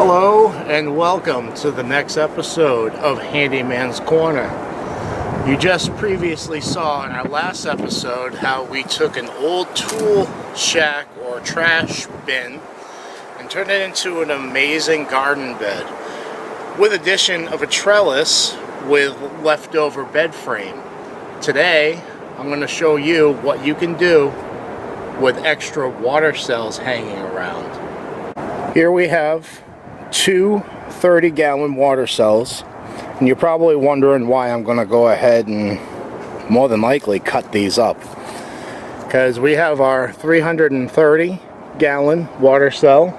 Hello and welcome to the next episode of Handyman's Corner. You just previously saw in our last episode how we took an old tool shack or trash bin and turned it into an amazing garden bed with addition of a trellis with leftover bed frame. Today I'm going to show you what you can do with extra water cells hanging around. Here we have two 30-gallon water cells, and you're probably wondering why I'm going to go ahead and more than likely cut these up, because we have our 330-gallon water cell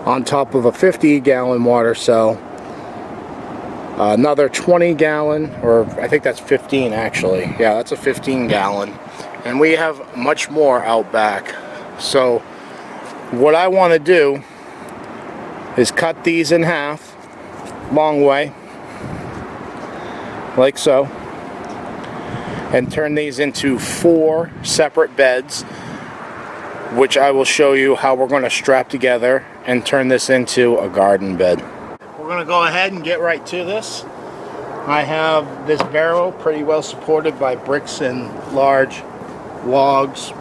on top of a 50-gallon water cell, another 20-gallon, or I think that's 15 actually, yeah, that's a 15-gallon, and we have much more out back. So what I want to do is cut these in half, long way, like so, and turn these into 4 separate beds, which I will show you how we're going to strap together and turn this into a garden bed. We're going to go ahead and get right to this. I have this barrel pretty well supported by bricks and large logs,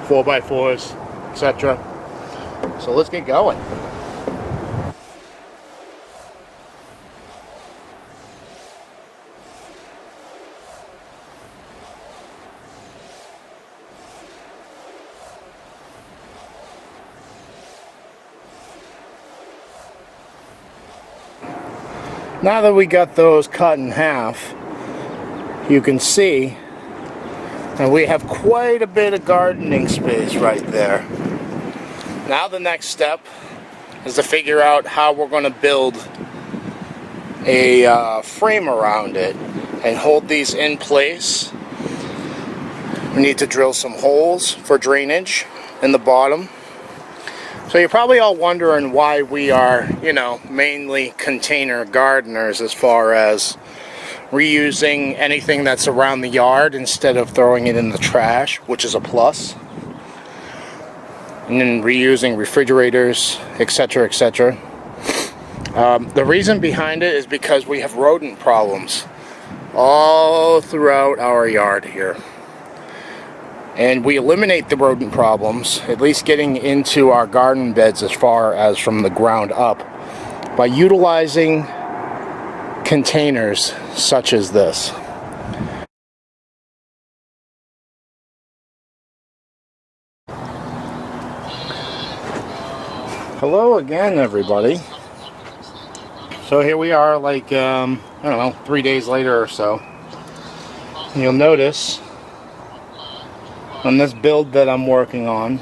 4x4s, etc. So let's get going. Now that we got those cut in half, you can see that we have quite a bit of gardening space right there. Now the next step is to figure out how we're going to build a frame around it and hold these in place. We need to drill some holes for drainage in the bottom. So you're probably all wondering why we are, mainly container gardeners, as far as reusing anything that's around the yard instead of throwing it in the trash, which is a plus. And then reusing refrigerators, etc., etc. The reason behind it is because we have rodent problems all throughout our yard here. And we eliminate the rodent problems, at least getting into our garden beds as far as from the ground up, by utilizing containers such as this. Hello again, everybody. So here we are, like, I don't know, 3 days later or so. You'll notice on this build that I'm working on,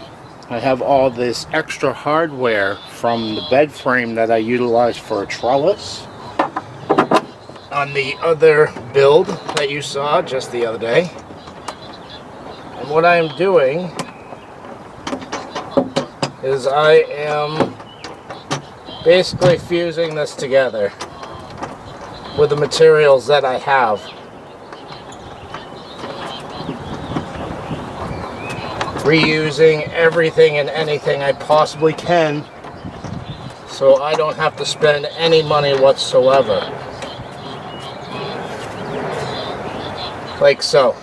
I have all this extra hardware from the bed frame that I utilized for a trellis. On the other build that you saw just the other day. And what I am doing is I am basically fusing this together with the materials that I have. Reusing everything and anything I possibly can, so I don't have to spend any money whatsoever. Like so.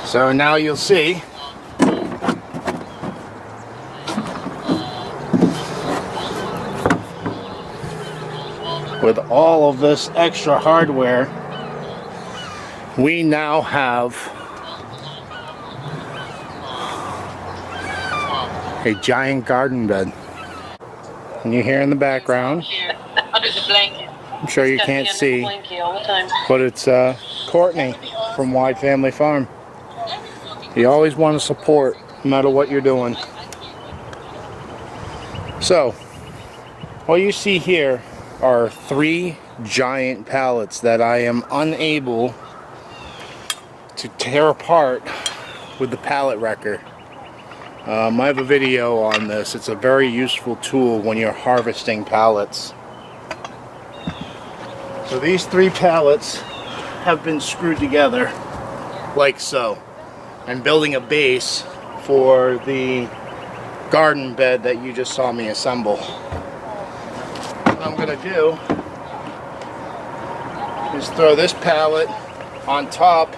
So now you'll see with all of this extra hardware, we now have a giant garden bed. And you hear in the background, under the blanket. I'm sure you can't see, but it's Courtney from Wide Family Farm. You always want to support no matter what you're doing. So what you see here are 3 giant pallets that I am unable to tear apart with the pallet wrecker. I have a video on this. It's a very useful tool when you're harvesting pallets. So these 3 pallets have been screwed together like so, and building a base for the garden bed that you just saw me assemble. What I'm going to do is throw this pallet on top.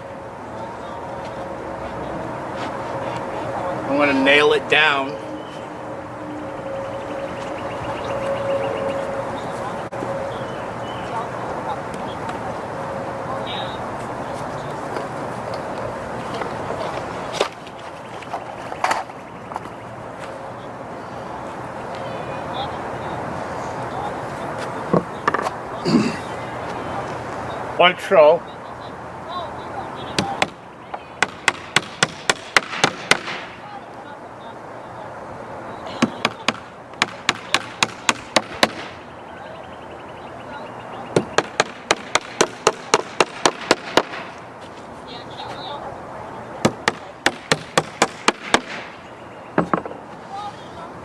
I'm going to nail it down. Like so.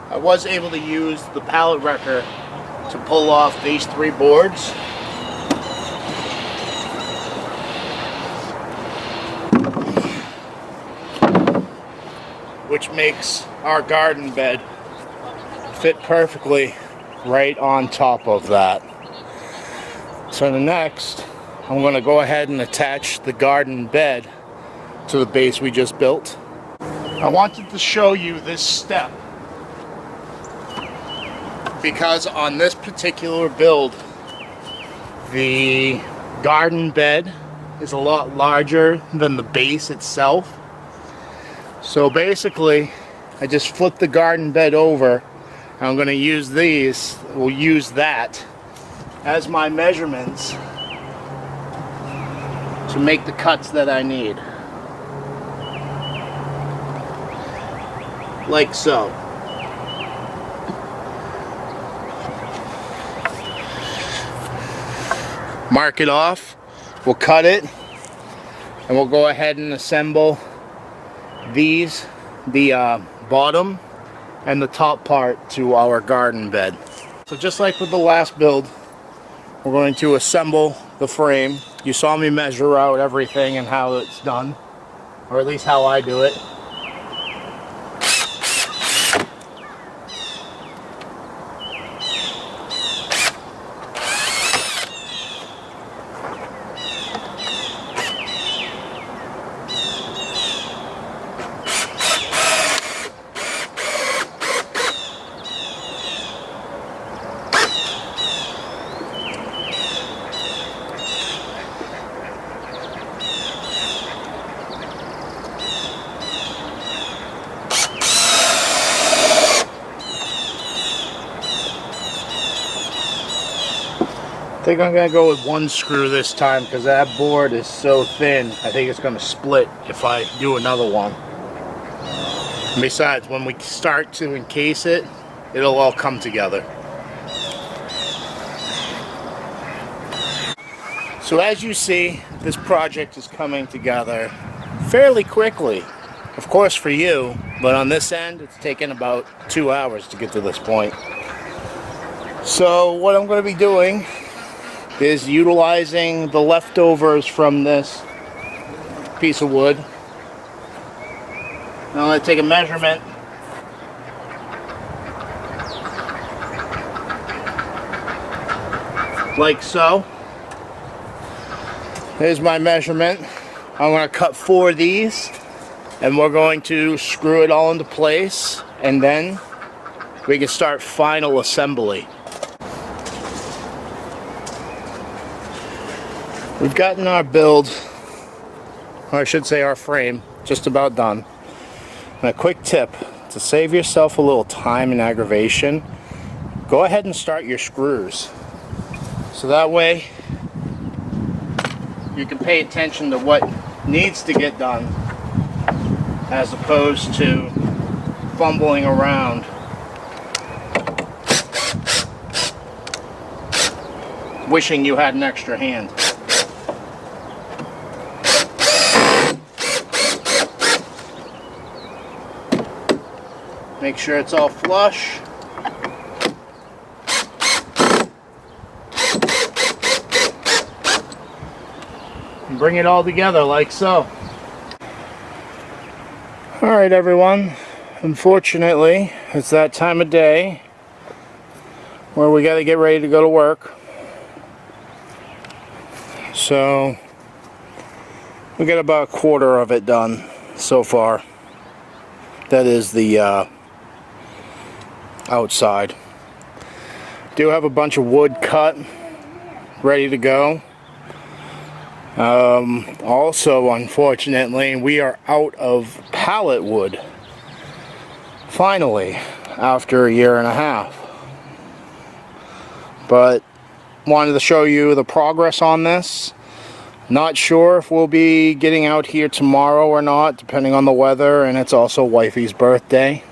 I was able to use the pallet wrecker to pull off these 3 boards. Which makes our garden bed fit perfectly right on top of that. So next, I'm going to go ahead and attach the garden bed to the base we just built. I wanted to show you this step because on this particular build, the garden bed is a lot larger than the base itself. So basically, I just flip the garden bed over. And I'm going to use these, we'll use that as my measurements to make the cuts that I need. Like so. Mark it off, we'll cut it, and we'll go ahead and assemble these, the bottom and the top part to our garden bed. So just like with the last build, we're going to assemble the frame. You saw me measure out everything and how it's done, or at least how I do it. I think I'm going to go with 1 screw this time because that board is so thin. I think it's going to split if I do another one. And besides, when we start to encase it, it'll all come together. So as you see, this project is coming together fairly quickly. Of course for you, but on this end, it's taken about 2 hours to get to this point. So what I'm going to be doing is utilizing the leftovers from this piece of wood. Now I'm going to take a measurement. Like so. Here's my measurement. I'm going to cut 4 of these and we're going to screw it all into place and then we can start final assembly. We've gotten our build, or I should say our frame, just about done. And a quick tip, to save yourself a little time and aggravation, go ahead and start your screws. So that way, you can pay attention to what needs to get done, as opposed to fumbling around. Wishing you had an extra hand. Make sure it's all flush. And bring it all together like so. Alright everyone, Unfortunately, it's that time of day where we got to get ready to go to work. So we got about a quarter of it done so far. That is the outside. Do have a bunch of wood cut, ready to go. Also, unfortunately, we are out of pallet wood. Finally, after a year and a half. But wanted to show you the progress on this. Not sure if we'll be getting out here tomorrow or not, depending on the weather, and it's also wifey's birthday.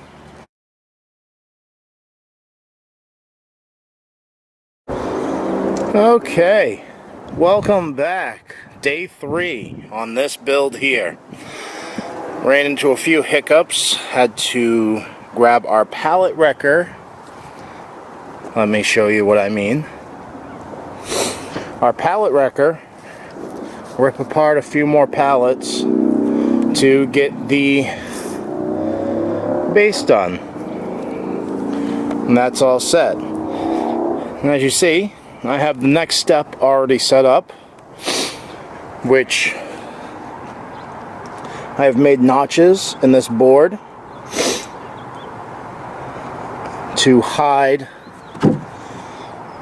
Okay, welcome back. Day 3 on this build here. Ran into a few hiccups, had to grab our pallet wrecker. Let me show you what I mean. Our pallet wrecker, rip apart a few more pallets to get the base done. And that's all set. And as you see, I have the next step already set up, which I have made notches in this board to hide,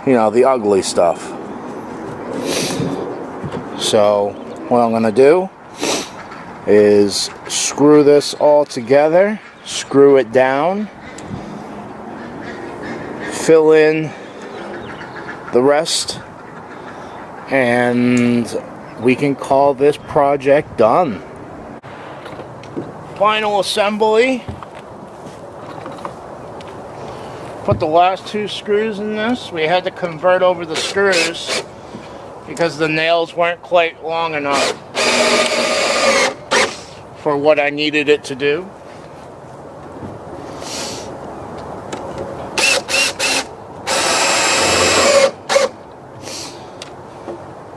you know, the ugly stuff. So what I'm going to do is screw this all together, screw it down, fill in the rest, and we can call this project done. Final assembly. Put the last 2 screws in this. We had to convert over the screws because the nails weren't quite long enough for what I needed it to do.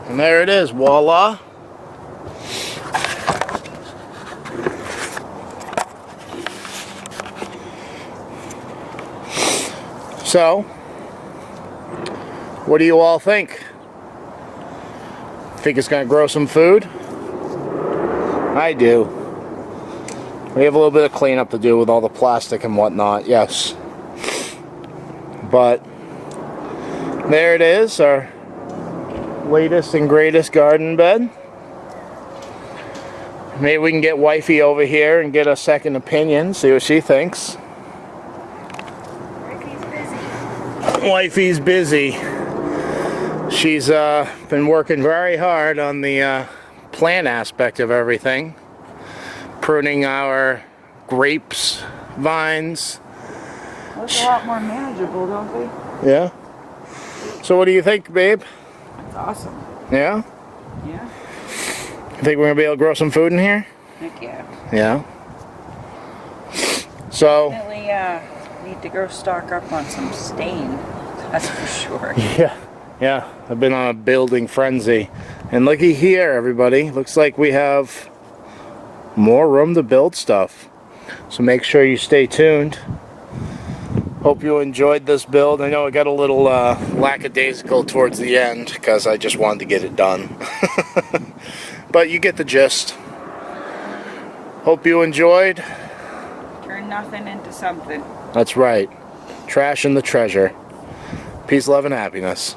And there it is, voila. So, what do you all think? Think it's going to grow some food? I do. We have a little bit of cleanup to do with all the plastic and whatnot, yes. But, there it is, our latest and greatest garden bed. Maybe we can get wifey over here and get a second opinion, see what she thinks. Wifey's busy. She's been working very hard on the plant aspect of everything. Pruning our grapes, vines. Looks a lot more manageable, don't they? Yeah. So what do you think, babe? That's awesome. Yeah? Yeah. You think we're going to be able to grow some food in here? Heck yeah. Yeah. So... Definitely need to go stock up on some stain. That's for sure. Yeah. I've been on a building frenzy. And looky here, everybody. Looks like we have more room to build stuff. So make sure you stay tuned. Hope you enjoyed this build. I know it got a little lackadaisical towards the end because I just wanted to get it done. But you get the gist. Hope you enjoyed. Turn nothing into something. That's right. Trash and the treasure. Peace, love, and happiness.